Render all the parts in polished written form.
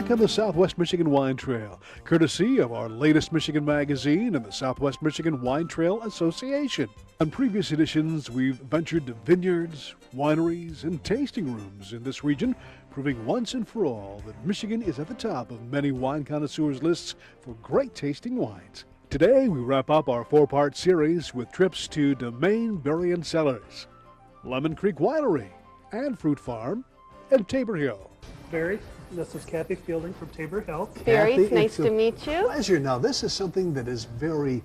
back on the Southwest Michigan Wine Trail, courtesy of our latest Michigan magazine and the Southwest Michigan Wine Trail Association. On previous editions, we've ventured to vineyards, wineries, and tasting rooms in this region, proving once and for all that Michigan is at the top of many wine connoisseurs' lists for great tasting wines. Today, we wrap up our four-part series with trips to Domaine Berrien Cellars, Lemon Creek Winery, and Fruit Farm, and Tabor Hill. Barry, this is Kathy Fielding from Tabor Hill. Barry, Kathy, nice to meet you. Pleasure. Now, this is something that is very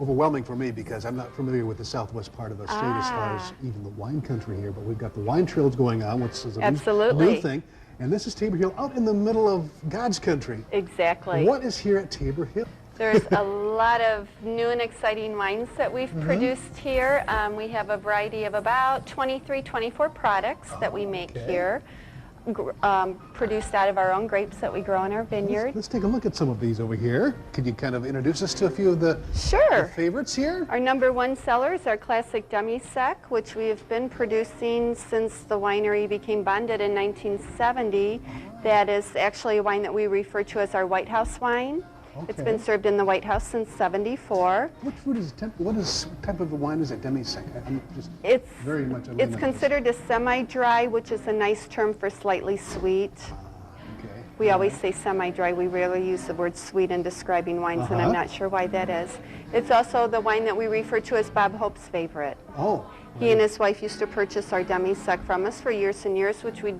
overwhelming for me because I'm not familiar with the southwest part of the state as far as even the wine country here, but we've got the wine trails going on, which is a new thing. And this is Tabor Hill out in the middle of God's country. Exactly. What is here at Tabor Hill? There's a lot of new and exciting wines that we've produced here. We have a variety of about 23, 24 products that we make here, produced out of our own grapes that we grow in our vineyard. Let's take a look at some of these over here. Could you kind of introduce us to a few of the favorites here? Our number one seller is our classic demi-sec, which we have been producing since the winery became bonded in 1970. That is actually a wine that we refer to as our White House wine. Okay. It's been served in the White House since '74. What type of a wine is it, demi-sec? I'm just very much It's considered a semi-dry, which is a nice term for slightly sweet. Okay. We always say semi-dry. We rarely use the word sweet in describing wines, and I'm not sure why that is. It's also the wine that we refer to as Bob Hope's favorite. Oh. He and his wife used to purchase our demi-sec from us for years and years, which we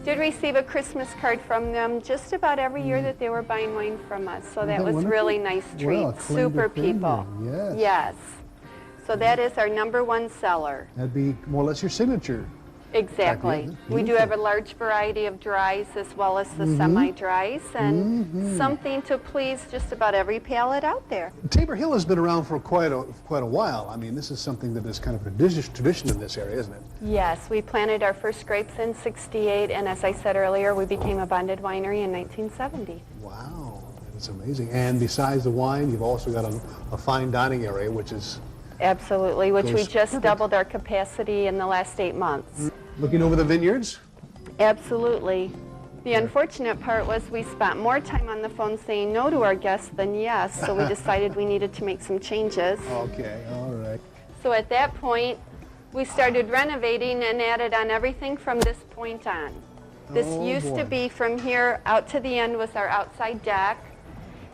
did receive a Christmas card from them just about every year that they were buying wine from us. So that was really nice treat. Well, super people. Yes. Yes. So that is our number one seller. That'd be more or less your signature. Exactly. We do have a large variety of dries as well as the semi-dries, and something to please just about every palate out there. Tabor Hill has been around for quite a while. I mean, this is something that is kind of a tradition in this area, isn't it? Yes, we planted our first grapes in '68, and as I said earlier, we became a bonded winery in 1970. Wow, that's amazing. And besides the wine, you've also got a fine dining area, which is... Absolutely, which we just doubled our capacity in the last 8 months. Looking over the vineyards? Absolutely. The unfortunate part was we spent more time on the phone saying no to our guests than yes, so we decided we needed to make some changes. Okay, all right. So at that point, we started renovating and added on everything from this point on. This used to be from here out to the end was our outside deck,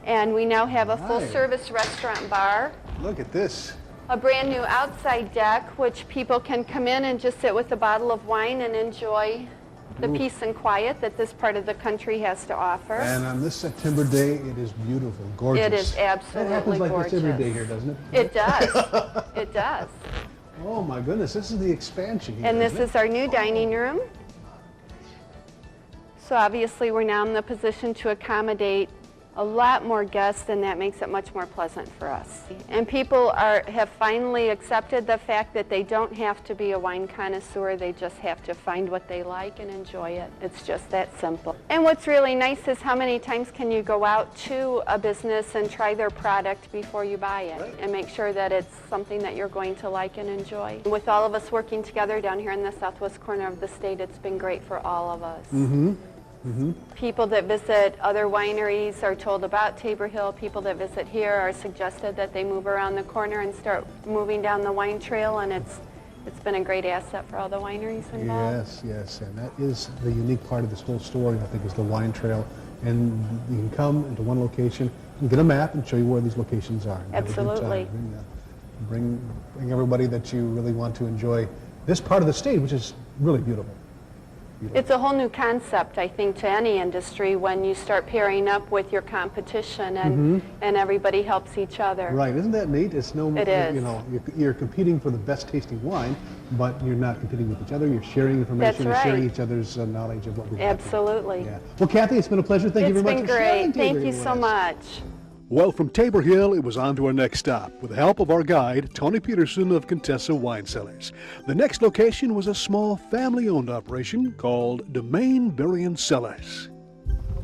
and we now have a full-service restaurant bar. Look at this. A brand new outside deck, which people can come in and just sit with a bottle of wine and enjoy the peace and quiet that this part of the country has to offer. And on this September day, it is beautiful, gorgeous. It is absolutely gorgeous. It happens like this every day here, doesn't it? It does. It does. Oh my goodness, this is the expansion here. And this is our new dining room. So obviously we're now in the position to accommodate a lot more guests, and that makes it much more pleasant for us. And people have finally accepted the fact that they don't have to be a wine connoisseur, they just have to find what they like and enjoy it. It's just that simple. And what's really nice is how many times can you go out to a business and try their product before you buy it, and make sure that it's something that you're going to like and enjoy. With all of us working together down here in the southwest corner of the state, it's been great for all of us. People that visit other wineries are told about Tabor Hill. People that visit here are suggested that they move around the corner and start moving down the wine trail, and it's been a great asset for all the wineries involved. Yes, yes, and that is the unique part of this whole story, I think, is the wine trail. And you can come into one location and get a map and show you where these locations are. Absolutely. Bring everybody that you really want to enjoy this part of the state, which is really beautiful. It's a whole new concept, I think, to any industry when you start pairing up with your competition and everybody helps each other. Right, isn't that neat? It's It is. You know, you're competing for the best tasting wine, but you're not competing with each other. You're sharing information, That's right. sharing each other's knowledge of what we have. Absolutely. Yeah. Well, Kathy, it's been a pleasure. Thank you very much. It's been great. Thank you with so us. much. Well, from Tabor Hill, it was on to our next stop with the help of our guide, Tony Peterson of Contessa Wine Cellars. The next location was a small family-owned operation called Domaine Berrien Cellars.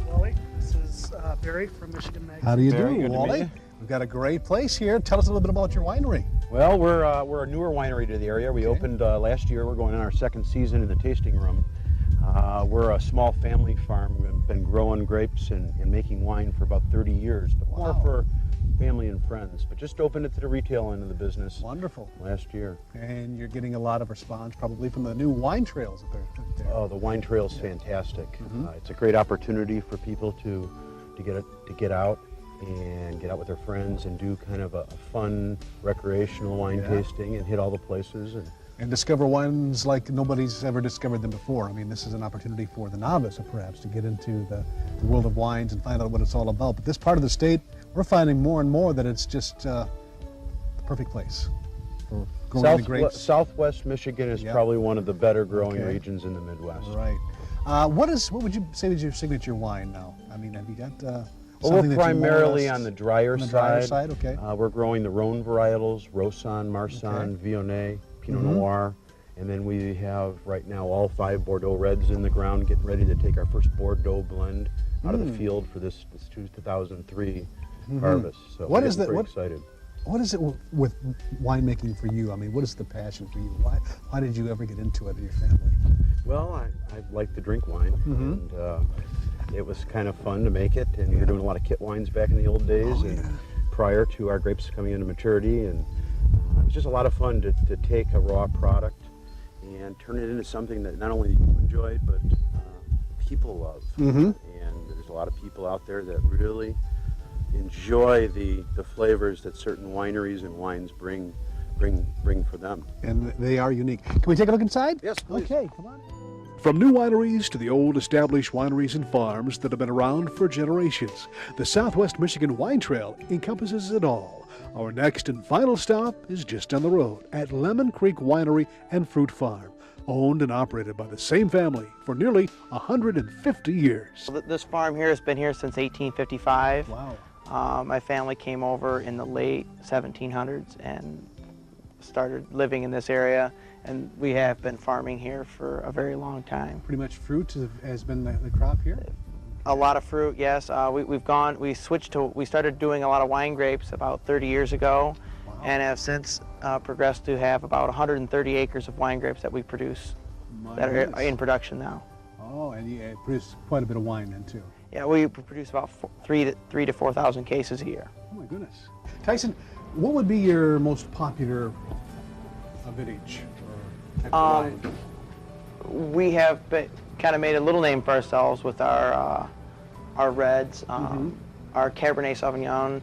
Wally, this is Barry from Michigan Magazine. How do you Very do, good to Wally? meet you. We've got a great place here. Tell us a little bit about your winery. Well, we're a newer winery to the area. We opened last year. We're going on our second season in the tasting room. We're a small family farm. We've been growing grapes and making wine for about 30 years, but more for family and friends. But just opened it to the retail end of the business. Wonderful. Last year. And you're getting a lot of response probably from the new wine trails that they're there. Oh, the wine trail's fantastic. It's a great opportunity for people to get out and get out with their friends and do kind of a fun recreational wine tasting and hit all the places. And discover wines like nobody's ever discovered them before. I mean, this is an opportunity for the novice, perhaps, to get into the world of wines and find out what it's all about. But this part of the state, we're finding more and more that it's just the perfect place for growing the grapes. Southwest Michigan is probably one of the better growing regions in the Midwest. Right. What would you say is your signature wine now? I mean, have you got Well, something we're that primarily on the drier on the side. drier side, okay. We're growing the Rhone varietals, Roussanne, Marsanne, Viognier, Pinot Noir, and then we have right now all 5 Bordeaux Reds in the ground, getting ready to take our first Bordeaux blend out of the field for this 2003 harvest. So What we're is that? pretty excited. What is it with winemaking for you? I mean, what is the passion for you? Why did you ever get into it in your family? Well, I like to drink wine, and it was kind of fun to make it, and we were doing a lot of kit wines back in the old days and prior to our grapes coming into maturity, and it was just a lot of fun to take a raw product and turn it into something that not only you enjoyed, but people love. And there's a lot of people out there that really enjoy the flavors that certain wineries and wines bring for them. And they are unique. Can we take a look inside? Yes, please. Okay, come on. From new wineries to the old established wineries and farms that have been around for generations, the Southwest Michigan Wine Trail encompasses it all. Our next and final stop is just down the road at Lemon Creek Winery and Fruit Farm, owned and operated by the same family for nearly 150 years. This farm here has been here since 1855. Wow. My family came over in the late 1700s and started living in this area, and we have been farming here for a very long time. Pretty much fruit has been the crop here? A lot of fruit, yes. We started doing a lot of wine grapes about 30 years ago, and have since progressed to have about 130 acres of wine grapes that we produce that are in production now. Oh, and you produce quite a bit of wine then too. Yeah, we produce about 3,000 to 4,000 cases a year. Oh my goodness. Tyson, what would be your most popular vintage or type of wine? We have kind of made a little name for ourselves with our reds. Our Cabernet Sauvignon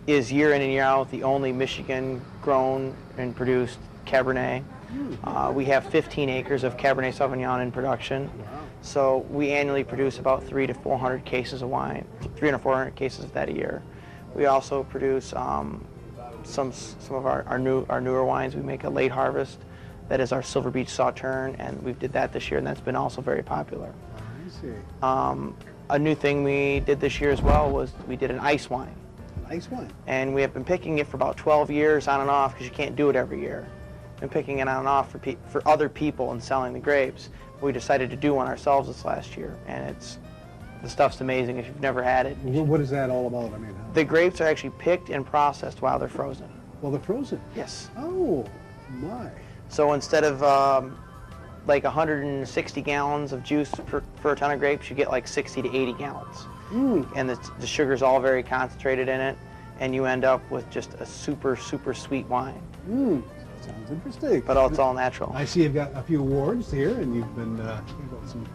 is year in and year out the only Michigan grown and produced Cabernet. We have 15 acres of Cabernet Sauvignon in production. So we annually produce about 300 to 400 cases of wine, 300 to 400 cases of that a year. We also produce some of our newer wines. We make a late harvest that is our Silver Beach Sauternes, and we did that this year, and that's been also very popular. I see. A new thing we did this year as well was we did an ice wine. Ice wine. And we have been picking it for about 12 years on and off because you can't do it every year. Been picking it on and off for other people and selling the grapes. We decided to do one ourselves this last year, and the stuff's amazing if you've never had it. What is that all about? I mean, the grapes are actually picked and processed while they're frozen. Well, they're frozen. Yes. Oh my. So instead of like 160 gallons of juice for a ton of grapes, you get like 60 to 80 gallons. And the sugar's all very concentrated in it, and you end up with just a super, super sweet wine. Sounds interesting. But it's all natural. I see you've got a few awards here, and you've been you've got some.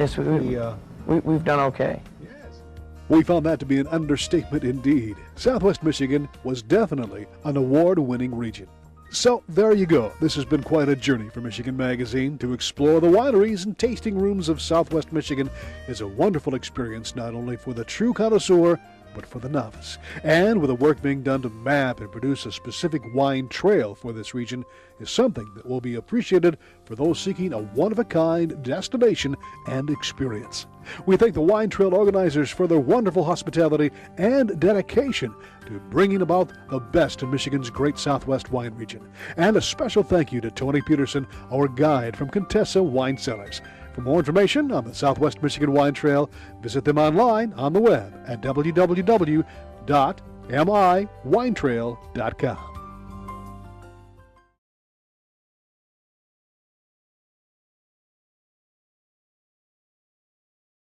Yes, we've done okay. Yes. We found that to be an understatement indeed. Southwest Michigan was definitely an award-winning region. So there you go. This has been quite a journey for Michigan Magazine. To explore the wineries and tasting rooms of Southwest Michigan is a wonderful experience not only for the true connoisseur, but for the novice. And with the work being done to map and produce a specific wine trail for this region is something that will be appreciated for those seeking a one-of-a-kind destination and experience. We thank the Wine Trail organizers for their wonderful hospitality and dedication to bringing about the best in Michigan's great Southwest wine region. And a special thank you to Tony Peterson, our guide from Contessa Wine Cellars. For more information on the Southwest Michigan Wine Trail, visit them online on the web at www.miwinetrail.com.